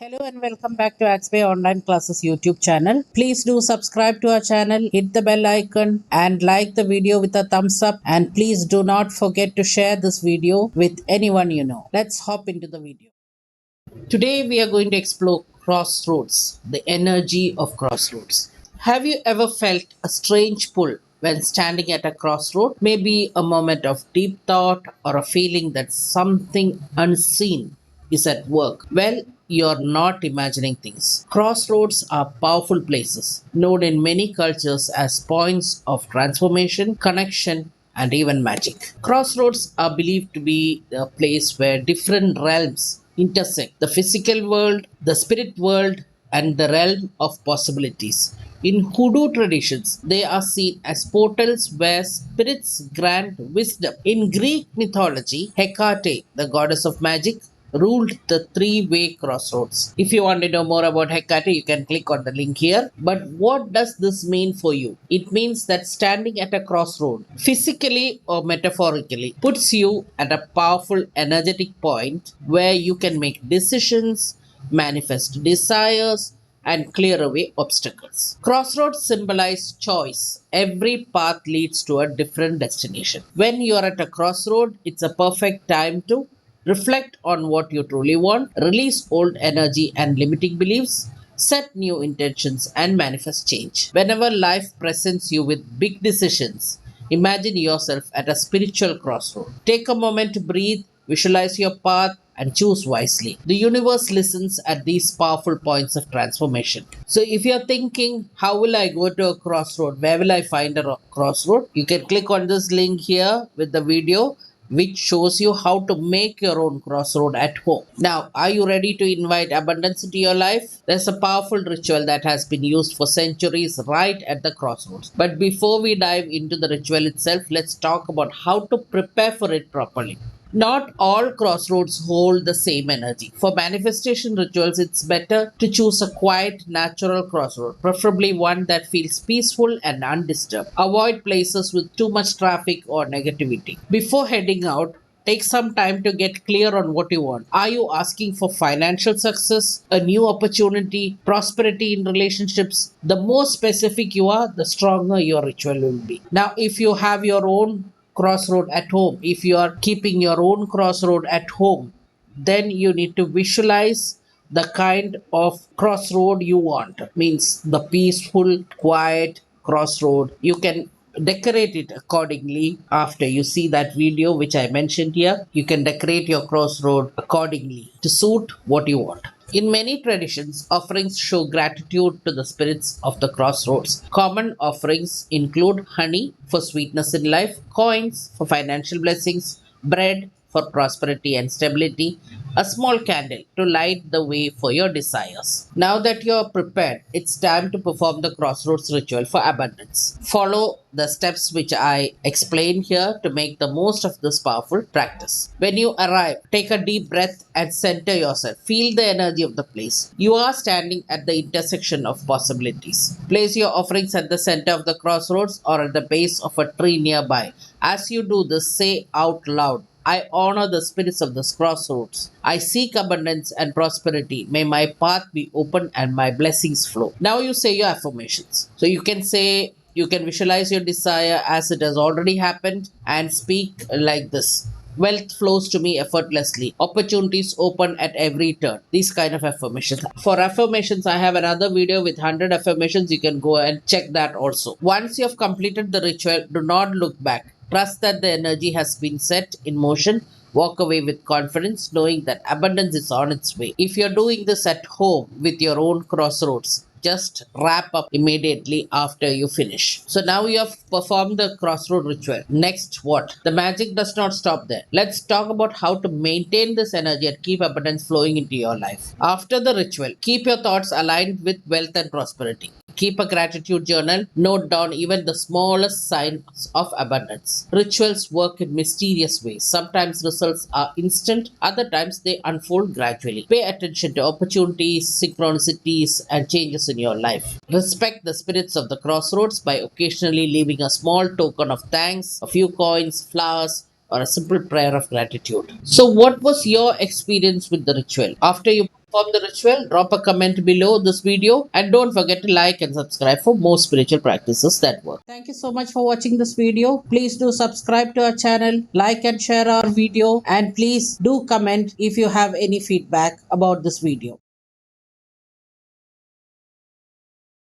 Hello and welcome back to AtsBay Online Classes YouTube channel. Please do subscribe to our channel, hit the bell icon and like the video with a thumbs up, and please do not forget to share this video with anyone you know. Let's hop into the video. Today we are going to explore Crossroads, the energy of Crossroads. Have you ever felt a strange pull when standing at a crossroad? Maybe a moment of deep thought or a feeling that something unseen is at work. Well, you're not imagining things. Crossroads are powerful places, known in many cultures as points of transformation, connection, and even magic. Crossroads are believed to be a place where different realms intersect: the physical world, the spirit world, and the realm of possibilities. In Hoodoo traditions, they are seen as portals where spirits grant wisdom. In Greek mythology, Hecate, the goddess of magic, ruled the three-way crossroads. If you want to know more about Hecate, you can click on the link here. But what does this mean for you? It means that standing at a crossroad, physically or metaphorically, puts you at a powerful energetic point where you can make decisions, manifest desires, and clear away obstacles. Crossroads symbolize choice. Every path leads to a different destination. When you are at a crossroad, it's a perfect time to reflect on what you truly want, release old energy and limiting beliefs, set new intentions, and manifest change. Whenever life presents you with big decisions, imagine yourself at a spiritual crossroad. Take a moment to breathe, visualize your path, and choose wisely. The universe listens at these powerful points of transformation. So, if you're thinking, how will I go to a crossroad? Where will I find a crossroad? You can click on this link here with the video which shows you how to make your own crossroad at home. Now, are you ready to invite abundance into your life? There's a powerful ritual that has been used for centuries right at the crossroads. But before we dive into the ritual itself, let's talk about how to prepare for it properly. Not all crossroads hold the same energy. For manifestation rituals, it's better to choose a quiet, natural crossroad, preferably one that feels peaceful and undisturbed. Avoid places with too much traffic or negativity. Before heading out, take some time to get clear on what you want. Are you asking for financial success, a new opportunity, prosperity in relationships? The more specific you are, the stronger your ritual will be. Now, if you have your own crossroad at home, if you are keeping your own crossroad at home, then you need to visualize the kind of crossroad you want. Means the peaceful, quiet crossroad. You can decorate it accordingly. After you see that video which I mentioned here, you can decorate your crossroad accordingly to suit what you want. In many traditions, offerings show gratitude to the spirits of the crossroads. Common offerings include honey for sweetness in life, coins for financial blessings, bread for prosperity and stability, a small candle to light the way for your desires. Now that you are prepared, it's time to perform the crossroads ritual for abundance. Follow the steps which I explain here to make the most of this powerful practice. When you arrive, take a deep breath and center yourself. Feel the energy of the place. You are standing at the intersection of possibilities. Place your offerings at the center of the crossroads or at the base of a tree nearby. As you do this, say out loud, I honor the spirits of this crossroads. I seek abundance and prosperity. May my path be open and my blessings flow. Now you say your affirmations. So you can visualize your desire as it has already happened and speak like this. Wealth flows to me effortlessly. Opportunities open at every turn. These kind of affirmations. For affirmations, I have another video with 100 affirmations. You can go and check that also. Once you have completed the ritual, do not look back. Trust that the energy has been set in motion. Walk away with confidence, knowing that abundance is on its way. If you're doing this at home with your own crossroads, just wrap up immediately after you finish. So now you have performed the crossroad ritual. Next, what? The magic does not stop there. Let's talk about how to maintain this energy and keep abundance flowing into your life. After the ritual, keep your thoughts aligned with wealth and prosperity. Keep a gratitude journal. Note down even the smallest signs of abundance. Rituals work in mysterious ways. Sometimes results are instant, other times they unfold gradually. Pay attention to opportunities, synchronicities, and changes in your life. Respect the spirits of the crossroads by occasionally leaving a small token of thanks, a few coins, flowers, or a simple prayer of gratitude. So, what was your experience with the ritual? After you perform the ritual, drop a comment below this video and don't forget to like and subscribe for more spiritual practices that work. Thank you so much for watching this video. Please do subscribe to our channel, like and share our video, and please do comment if you have any feedback about this video.